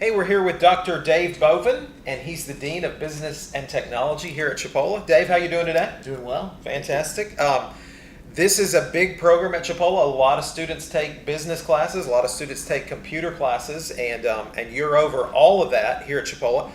Hey, we're here with Dr. Dave Bovin, and he's the Dean of Business and Technology here at Chipola. Dave, how you doing today? Doing well. Fantastic. This is a big program at Chipola. A lot of students take business classes, a lot of students take computer classes, and you're over all of that here at Chipola.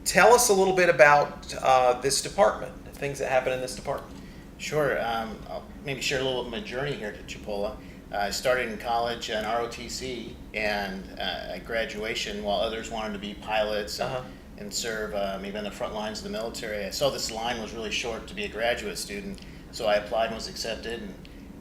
Tell us a little bit about this department, things that happen in this department. Sure. I'll maybe share a little bit of my journey here at Chipola. I started in college in ROTC, and at graduation, while others wanted to be pilots and serve maybe on the front lines of the military, I saw this line was really short to be a graduate student, so I applied and was accepted. And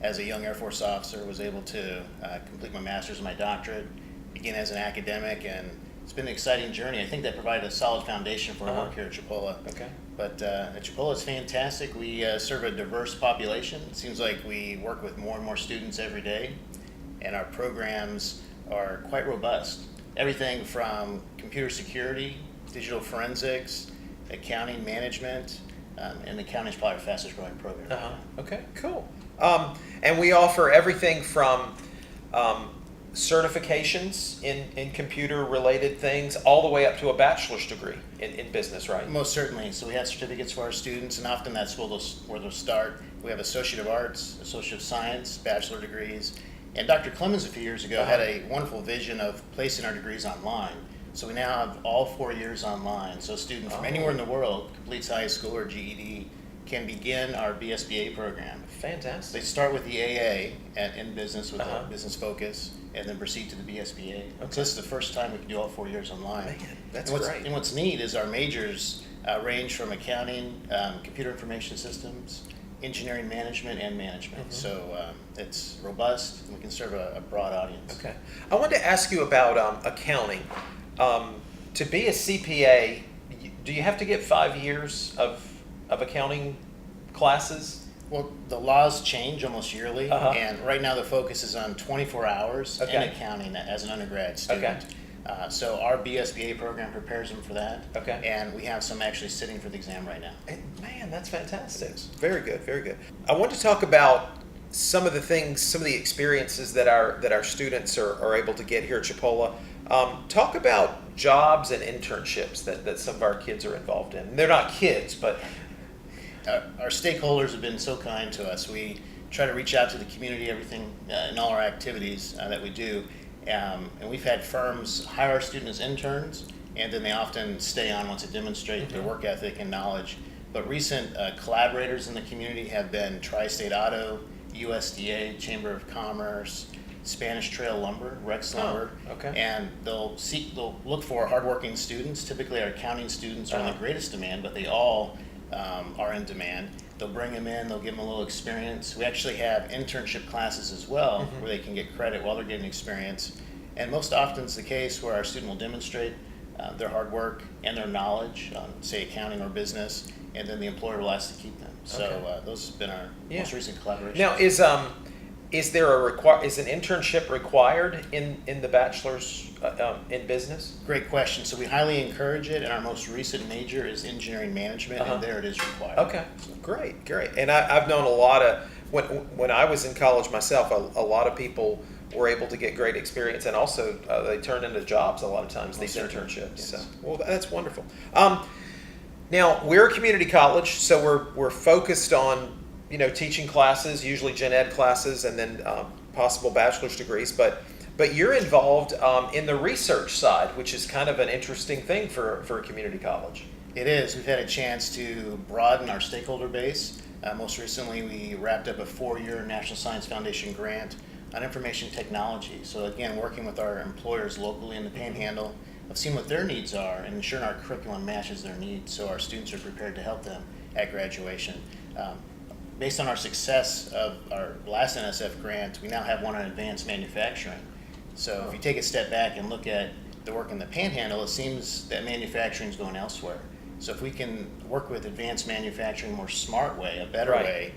as a young Air Force officer, was able to complete my master's and my doctorate, begin as an academic, and it's been an exciting journey. I think that provided a solid foundation for our work here at Chipola. Okay. But at Chipola, it's fantastic. We serve a diverse population. It seems like we work with more and more students every day, and our programs are quite robust. Everything from computer security, digital forensics, accounting management, and accounting is probably our fastest growing program. Okay, cool. And we offer everything from certifications in computer-related things all the way up to a bachelor's degree in business, right? Most certainly. So we have certificates for our students, and often that's where they'll start. We have Associate of Arts, Associate of Science, bachelor degrees. And Dr. Clemens a few years ago had a wonderful vision of placing our degrees online. So we now have all 4 years online. So a student from anywhere in the world, completes high school or GED, can begin our BSBA program. Fantastic. They start with the AA in business with a business focus, and then proceed to the BSBA. So this is the first time we can do all 4 years online. Man, that's great. great. And what's neat is our majors range from accounting, computer information systems, engineering management, and management. So it's robust, and we can serve a broad audience. Okay. I wanted to ask you about accounting. To be a CPA, do you have to get 5 years of accounting classes? Well, the laws change almost yearly, and right now the focus is on 24 hours in accounting as an undergrad student. So our BSBA program prepares them for that, and we have some actually sitting for the exam right now. Man, that's fantastic. Very good, very good. I want to talk about some of the things, some of the experiences that our students are able to get here at Chipola. Talk about jobs and internships that some of our kids are involved in. They're not kids, but our stakeholders have been so kind to us. We try to reach out to the community, everything in all our activities that we do. And we've had firms hire our students as interns, and then they often stay on once they demonstrate their work ethic and knowledge. But recent collaborators in the community have been Tri-State Auto, USDA, Chamber of Commerce, Spanish Trail Lumber, Rex Lumber, and they'll look for hardworking students. Typically our accounting students are in the greatest demand, but they all are in demand. They'll bring them in, they'll give them a little experience. We actually have internship classes as well, where they can get credit while they're getting experience. And most often it's the case where our student will demonstrate their hard work and their knowledge on, say, accounting or business, and then the employer will ask to keep them. So those have been our most recent collaborations. Now, is an internship required in the bachelor's in business? Great question. So we highly encourage it, and our most recent major is engineering management, and there it is required. Okay, great. And I've known a lot of, when I was in college myself, a lot of people were able to get great experience, and also they turned into jobs a lot of times, these internships. Yes. So, well, that's wonderful. Now, we're a community college, so we're focused on teaching classes, usually gen ed classes, and then possible bachelor's degrees. But you're involved in the research side, which is kind of an interesting thing for a community college. It is. We've had a chance to broaden our stakeholder base. Most recently, we wrapped up a 4-year National Science Foundation grant on information technology. So again, working with our employers locally in the Panhandle, of seeing what their needs are and ensuring our curriculum matches their needs, so our students are prepared to help them at graduation. Based on our success of our last NSF grant, we now have one on advanced manufacturing. So if you take a step back and look at the work in the Panhandle, it seems that manufacturing is going elsewhere. So if we can work with advanced manufacturing in a more smart way, a better way,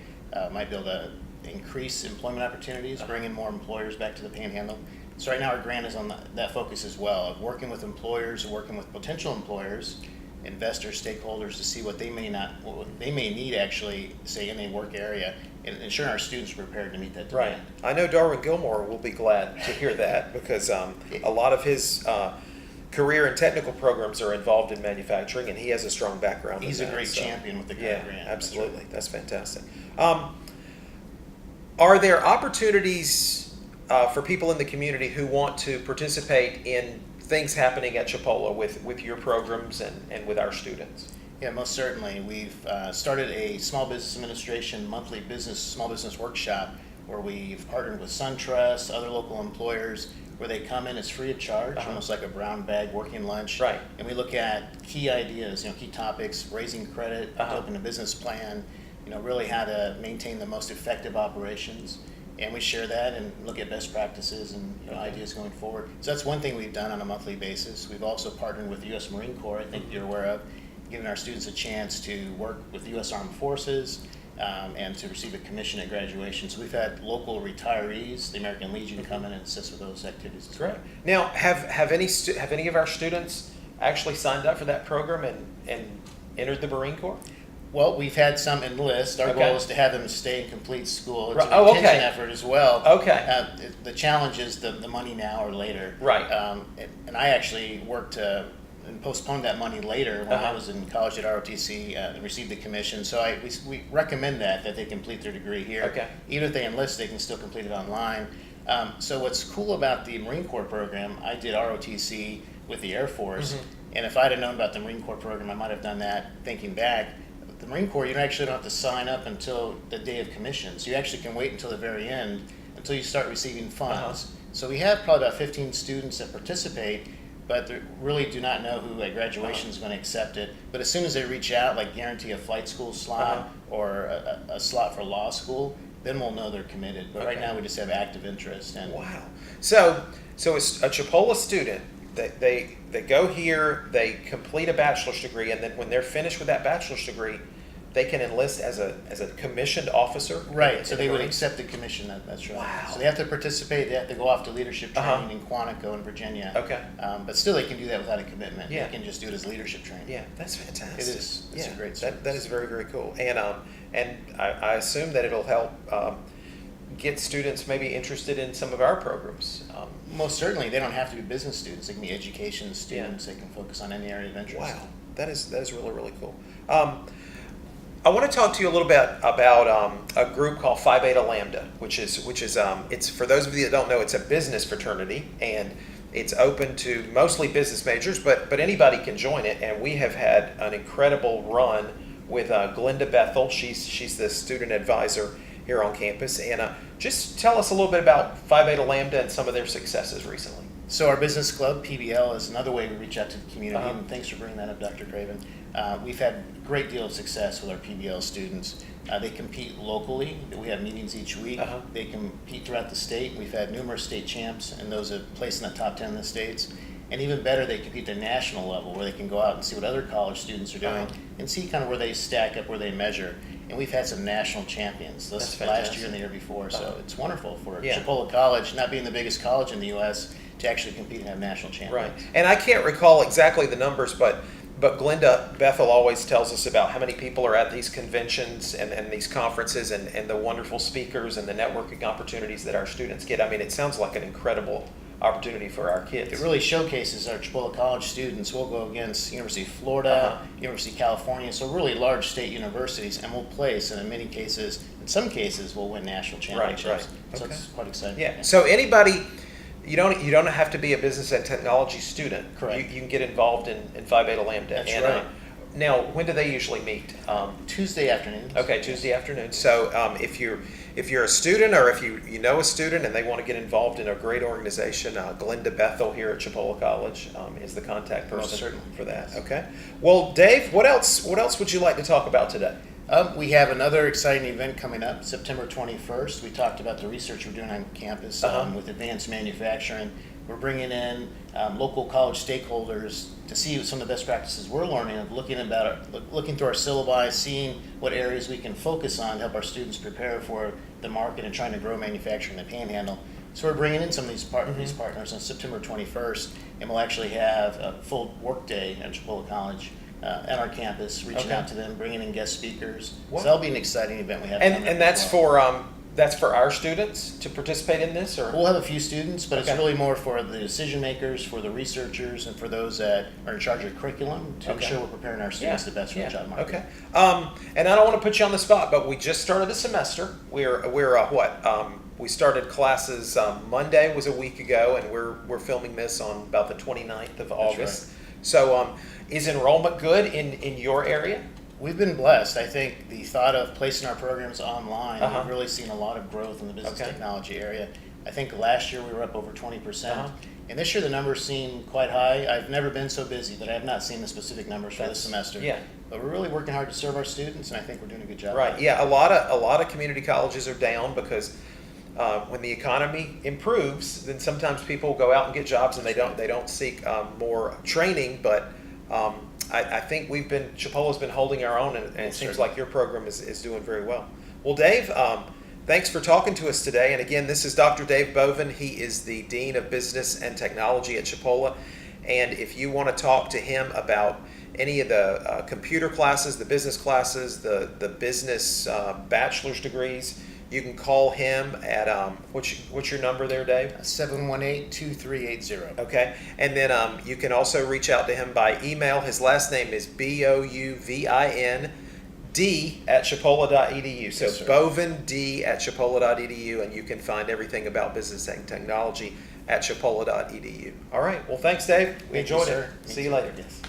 might be able to increase employment opportunities, bring in more employers back to the Panhandle. So right now our grant is on that focus as well, of working with employers, working with potential employers, investors, stakeholders, to see what they may need actually, say, in a work area, and ensuring our students are prepared to meet that demand. Right. I know Darwin Gilmore will be glad to hear that, because a lot of his career and technical programs are involved in manufacturing, and he has a strong background. He's in a that, great so. champion with the Yeah, grant. absolutely. That's fantastic. Are there opportunities for people in the community who want to participate in things happening at Chipola with your programs and with our students? Yeah, most certainly. We've started a small business administration monthly small business workshop where we've partnered with SunTrust, other local employers, where they come in, it's free of charge, almost like a brown bag working lunch. Right. And we look at key ideas, key topics, raising credit, developing a business plan, really how to maintain the most effective operations. And we share that and look at best practices and ideas going forward. So that's one thing we've done on a monthly basis. We've also partnered with the U.S. Marine Corps, I think you're aware of, giving our students a chance to work with the U.S. Armed Forces and to receive a commission at graduation. So we've had local retirees, the American Legion, come in and assist with those activities as well. Great. Now, have any of our students actually signed up for that program and entered the Marine Corps? Well, we've had some enlist. Our Okay. goal is to have them stay and complete school. It's Right. a Oh, retention okay. effort as well. Okay. The challenge is the money now or later. Right. And I actually worked and postponed that money later when I was in college at ROTC and received the commission. So we recommend that they complete their degree here. Okay. Even if they enlist, they can still complete it online. So what's cool about the Marine Corps program, I did ROTC with the Air Force. And if I'd have known about the Marine Corps program, I might have done that thinking back. The Marine Corps, you actually don't have to sign up until the day of commission. So you actually can wait until the very end, until you start receiving funds. So we have probably about 15 students that participate, but they really do not know who at graduation is going to accept it. But as soon as they reach out, like guarantee a flight school slot or a slot for law school, then we'll know they're committed. But right now we just have active interest. And wow. So it's a Chipola student. They go here, they complete a bachelor's degree, and then when they're finished with that bachelor's degree, they can enlist as a commissioned officer. Right, so they would accept the commission. That's right. Wow. So they have to participate. They have to go off to leadership training in Quantico in Virginia. Okay. But still, they can do that without a commitment. Yeah. They can just do it as leadership training. Yeah, that's fantastic. It is. It's a great service. That is very, very cool. And I assume that it'll help get students maybe interested in some of our programs. Most certainly, they don't have to be business students. They can be education students. They can focus on any area of interest. Wow, that is really, really cool. I want to talk to you a little bit about a group called Phi Beta Lambda, which is it's, for those of you that don't know, it's a business fraternity, and it's open to mostly business majors, but anybody can join it. And we have had an incredible run with Glenda Bethel. She's the student advisor here on campus, and just tell us a little bit about Phi Beta Lambda and some of their successes recently. So our business club, PBL, is another way we reach out to the community, and thanks for bringing that up, Dr. Craven. We've had a great deal of success with our PBL students. They compete locally. We have meetings each week. They compete throughout the state. We've had numerous state champs, and those have placed in the top 10 in the states. And even better, they compete at the national level, where they can go out and see what other college students are doing and see kind of where they stack up, where they measure. And we've had some national champions this last year and the year before, so it's wonderful for Chipola College, not being the biggest college in the U.S., to actually compete and have national champions. Right, and I can't recall exactly the numbers, but Glenda Bethel always tells us about how many people are at these conventions and these conferences and the wonderful speakers and the networking opportunities that our students get. I mean, it sounds like an incredible opportunity for our kids. It really showcases our Chipola College students. We'll go against University of Florida, University of California, so really large state universities, and we'll place, and in some cases, we'll win national championships. Right. So it's quite exciting. Yeah. So anybody, you don't have to be a business and technology student. Correct. You can get involved in Phi Beta Lambda. That's right. Now, when do they usually meet? Tuesday afternoons. Okay, Tuesday afternoon. So if you're a student, or if you know a student and they want to get involved in a great organization, Glenda Bethel here at Chipola College is the contact person for that. Yes. Okay. Well, Dave, what else would you like to talk about today? We have another exciting event coming up, September 21st. We talked about the research we're doing on campus with advanced manufacturing. We're bringing in local college stakeholders to see some of the best practices we're learning, of looking through our syllabi, seeing what areas we can focus on to help our students prepare for the market and trying to grow manufacturing in the Panhandle. So we're bringing in some of these partners on September 21st, and we'll actually have a full work day at Chipola College at our campus, reaching out to them, bringing in guest speakers. Wow. So that'll be an exciting event we have. And that's That's for our students to participate in this, or? We'll have a few students, but Okay. it's really more for the decision makers, for the researchers, and for those that are in charge of curriculum to Okay. ensure we're preparing our students the best for the job market. Okay. And I don't want to put you on the spot, but we just started the semester. We're what? We started classes Monday was a week ago, and we're filming this on about the 29th of August. right. So is enrollment good in your area? We've been blessed. I think the thought of placing our programs online, Uh-huh. we've really seen a lot of growth in the business Okay. technology area. I think last year we were up over 20%. Uh-huh. And this year the numbers seem quite high. I've never been so busy that I have not seen the specific numbers for this semester. Yeah. But we're really working hard to serve our students, and I think we're doing a good job. Right. Yeah. A lot of community colleges are down because when the economy improves, then sometimes people go out and get jobs, and they don't seek more training. But I think Chipola's been holding our own, and it seems like your program is doing very well. Well, Dave, thanks for talking to us today. And again, this is Dr. Dave Bovin. He is the Dean of Business and Technology at Chipola. And if you want to talk to him about any of the computer classes, the business classes, the business bachelor's degrees, you can call him at, what's your number there, Dave? 718-2380. Okay. And then you can also reach out to him by email. His last name is BOUVIND@chipola.edu. So Yes, sir. BovinD@chipola.edu, and you can find everything about business and technology at chipola.edu. All right. Well, thanks, Dave. We Thank you, enjoyed it. sir. See you later. Yes.